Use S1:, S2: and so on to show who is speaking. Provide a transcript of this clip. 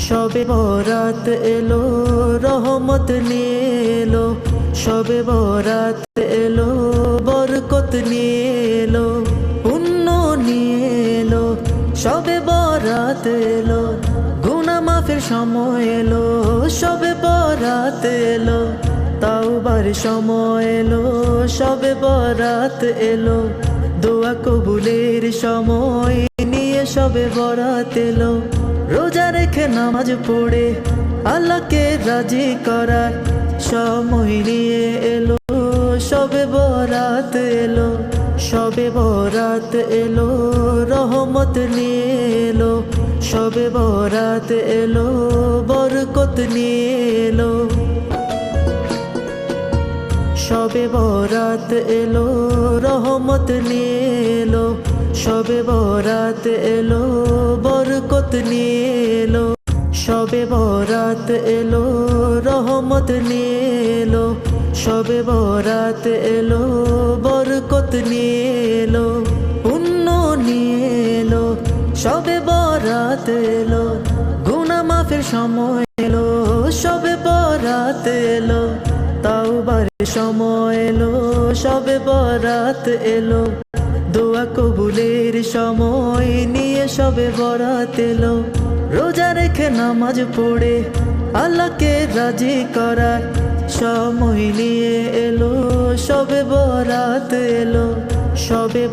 S1: শবে বরাত এলো, রহমত নিয়ে এলো। শবে বরাত এলো, বরকত নিয়ে এলো, পুণ্য নিয়ে এলো। শবে বরাত এলো, গুনাহ মাফের সময় এলো। শবে বরাত এলো, তাওবার সময় এলো। শবে বরাত এলো, দোয়া কবুলের সময় নিয়ে শবে বরাত এলো। রোজা রেখে নামাজ পড়ে আল্লাহকে রাজি করার সময় নিয়ে এলো। শবে বরাত এলো, শবে বরাত এলো, রহমত নিয়ে এলো। শবে বরাত এলো, বরকত নিয়ে এলো। শবে বরাত এলো, রহমত নিয়ে এলো। শবে বরাত এলো, বরকত নিয়ে এলো। শবে বরাত এলো, রহমত নিয়ে এলো। শবে বরাত এলো, বরকত নিয়ে এলো, পুণ্য নিয়ে এলো। শবে বরাত এলো, গুনাহ মাফের সময় এলো। শবে বরাত এলো, তাওবার সময় এলো। শবে বরাত এলো, দোয়া কবুলের সময় নিয়ে শবে বরাত এলো। রোজা রেখে নামাজ পড়ে আল্লাহকে রাজি করার সময় নিয়ে এলো। শবে বরাত এলো, শবে